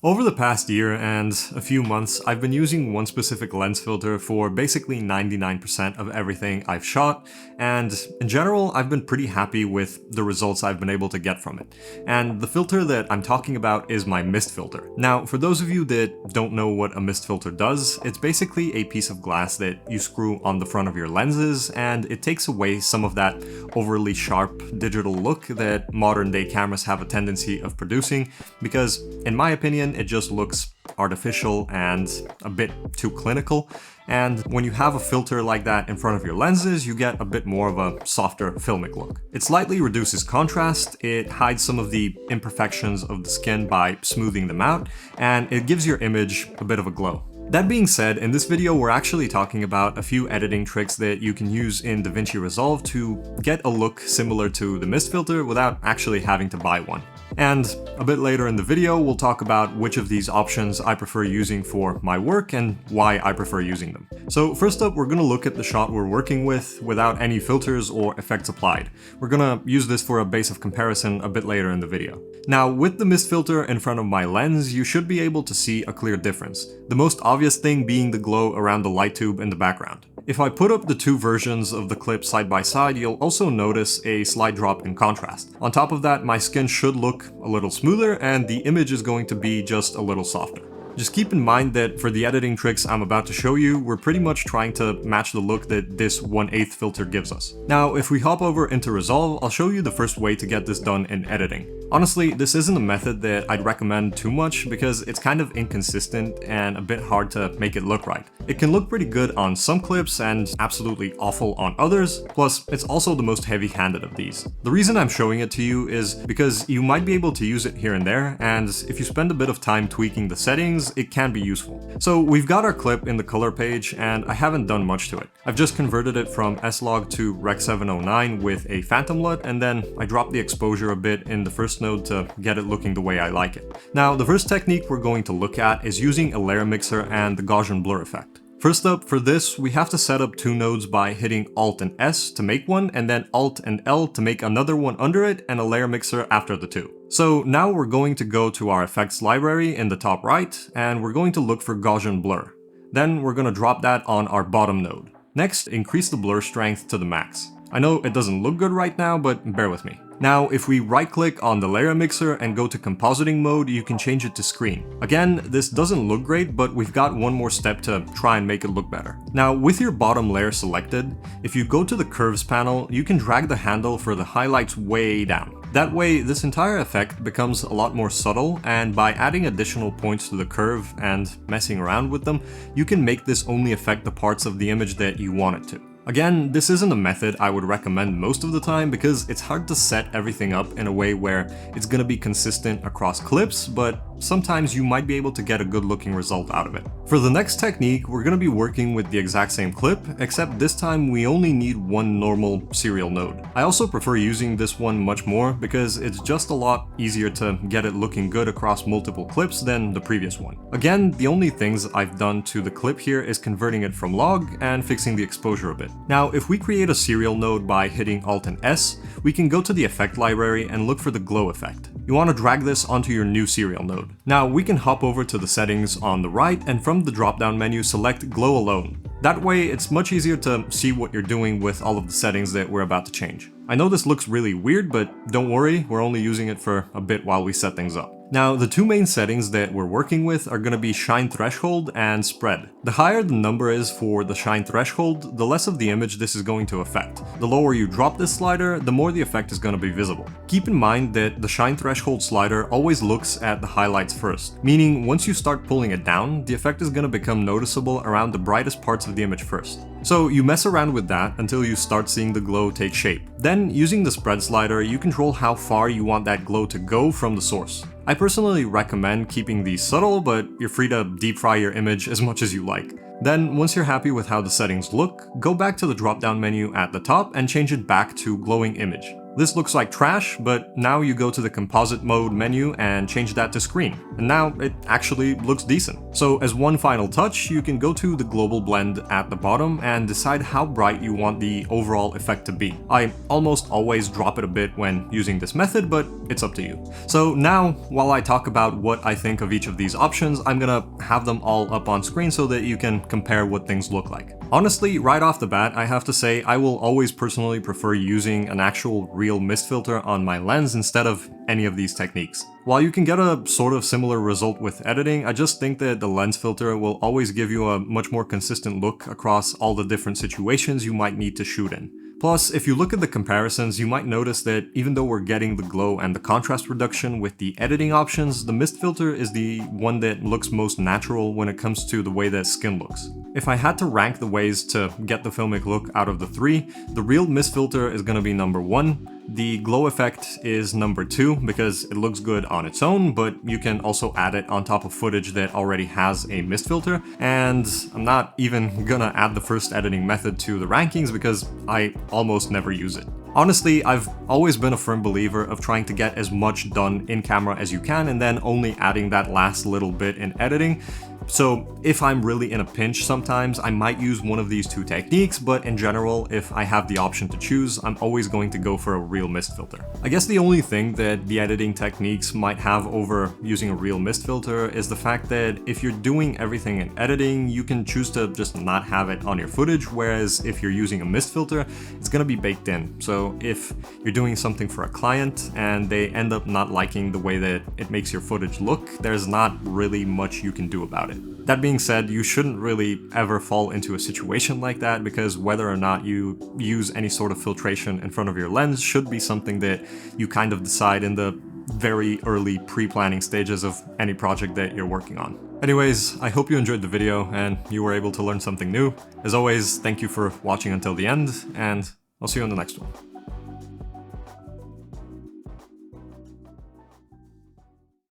Over the past year and a few months, I've been using one specific lens filter for basically 99% of everything I've shot, and in general, I've been pretty happy with the results I've been able to get from it. And the filter that I'm talking about is my mist filter. Now, for those of you that don't know what a mist filter does, it's basically a piece of glass that you screw on the front of your lenses, and it takes away some of that overly sharp digital look that modern day cameras have a tendency of producing, because in my opinion, it just looks artificial and a bit too clinical. And when you have a filter like that in front of your lenses, you get a bit more of a softer filmic look. It slightly reduces contrast, it hides some of the imperfections of the skin by smoothing them out, and it gives your image a bit of a glow. That being said, in this video we're actually talking about a few editing tricks that you can use in DaVinci Resolve to get a look similar to the mist filter without actually having to buy one. And a bit later in the video, we'll talk about which of these options I prefer using for my work and why I prefer using them. So first up, we're going to look at the shot we're working with without any filters or effects applied. We're going to use this for a base of comparison a bit later in the video. Now, with the mist filter in front of my lens, you should be able to see a clear difference. The most obvious thing being the glow around the light tube in the background. If I put up the two versions of the clip side by side, you'll also notice a slight drop in contrast. On top of that, my skin should look a little smoother and the image is going to be just a little softer. Just keep in mind that for the editing tricks I'm about to show you, we're pretty much trying to match the look that this 1/8 filter gives us. Now, if we hop over into Resolve, I'll show you the first way to get this done in editing. Honestly, this isn't a method that I'd recommend too much because it's kind of inconsistent and a bit hard to make it look right. It can look pretty good on some clips and absolutely awful on others, plus it's also the most heavy-handed of these. The reason I'm showing it to you is because you might be able to use it here and there, and if you spend a bit of time tweaking the settings, it can be useful. So we've got our clip in the color page and I haven't done much to it. I've just converted it from S-Log to Rec. 709 with a phantom LUT, and then I dropped the exposure a bit in the first node to get it looking the way I like it. Now, the first technique we're going to look at is using a layer mixer and the Gaussian blur effect. First up, for this, we have to set up two nodes by hitting Alt and S to make one, and then Alt and L to make another one under it, and a layer mixer after the two. So now we're going to go to our effects library in the top right, and we're going to look for Gaussian blur. Then we're going to drop that on our bottom node. Next, increase the blur strength to the max. I know it doesn't look good right now, but bear with me. Now, if we right-click on the layer mixer and go to compositing mode, you can change it to screen. Again, this doesn't look great, but we've got one more step to try and make it look better. Now, with your bottom layer selected, if you go to the curves panel, you can drag the handle for the highlights way down. That way, this entire effect becomes a lot more subtle, and by adding additional points to the curve and messing around with them, you can make this only affect the parts of the image that you want it to. Again, this isn't a method I would recommend most of the time because it's hard to set everything up in a way where it's gonna be consistent across clips, but sometimes you might be able to get a good looking result out of it. For the next technique, we're gonna be working with the exact same clip, except this time we only need one normal serial node. I also prefer using this one much more because it's just a lot easier to get it looking good across multiple clips than the previous one. Again, the only things I've done to the clip here is converting it from log and fixing the exposure a bit. Now, if we create a serial node by hitting Alt and S, we can go to the effect library and look for the glow effect. You want to drag this onto your new serial node. Now, we can hop over to the settings on the right and from the drop-down menu select glow alone. That way, it's much easier to see what you're doing with all of the settings that we're about to change. I know this looks really weird, but don't worry, we're only using it for a bit while we set things up. Now, the two main settings that we're working with are going to be shine threshold and spread. The higher the number is for the shine threshold, the less of the image this is going to affect. The lower you drop this slider, the more the effect is going to be visible. Keep in mind that the shine threshold slider always looks at the highlights first, meaning once you start pulling it down, the effect is going to become noticeable around the brightest parts of the image first. So you mess around with that until you start seeing the glow take shape. Then, using the spread slider, you control how far you want that glow to go from the source. I personally recommend keeping these subtle, but you're free to deep fry your image as much as you like. Then, once you're happy with how the settings look, go back to the drop-down menu at the top and change it back to glowing image. This looks like trash, but now you go to the composite mode menu and change that to screen, and now it actually looks decent. So as one final touch, you can go to the global blend at the bottom and decide how bright you want the overall effect to be. I almost always drop it a bit when using this method, but it's up to you. So now, while I talk about what I think of each of these options, I'm gonna have them all up on screen so that you can compare what things look like. Honestly, right off the bat, I have to say I will always personally prefer using an actual real mist filter on my lens instead of any of these techniques. While you can get a sort of similar result with editing, I just think that the lens filter will always give you a much more consistent look across all the different situations you might need to shoot in. Plus, if you look at the comparisons, you might notice that even though we're getting the glow and the contrast reduction with the editing options, the mist filter is the one that looks most natural when it comes to the way that skin looks. If I had to rank the ways to get the filmic look out of the three, the real mist filter is gonna be number 1. The glow effect is number 2 because it looks good on its own, but you can also add it on top of footage that already has a mist filter. And I'm not even gonna add the first editing method to the rankings because I almost never use it. Honestly, I've always been a firm believer of trying to get as much done in camera as you can and then only adding that last little bit in editing. So if I'm really in a pinch sometimes, I might use one of these two techniques, but in general, if I have the option to choose, I'm always going to go for a real mist filter. I guess the only thing that the editing techniques might have over using a real mist filter is the fact that if you're doing everything in editing, you can choose to just not have it on your footage, whereas if you're using a mist filter, it's gonna be baked in. So if you're doing something for a client and they end up not liking the way that it makes your footage look, there's not really much you can do about it. That being said, you shouldn't really ever fall into a situation like that because whether or not you use any sort of filtration in front of your lens should be something that you kind of decide in the very early pre-planning stages of any project that you're working on. Anyways, I hope you enjoyed the video and you were able to learn something new. As always, thank you for watching until the end, and I'll see you on the next one.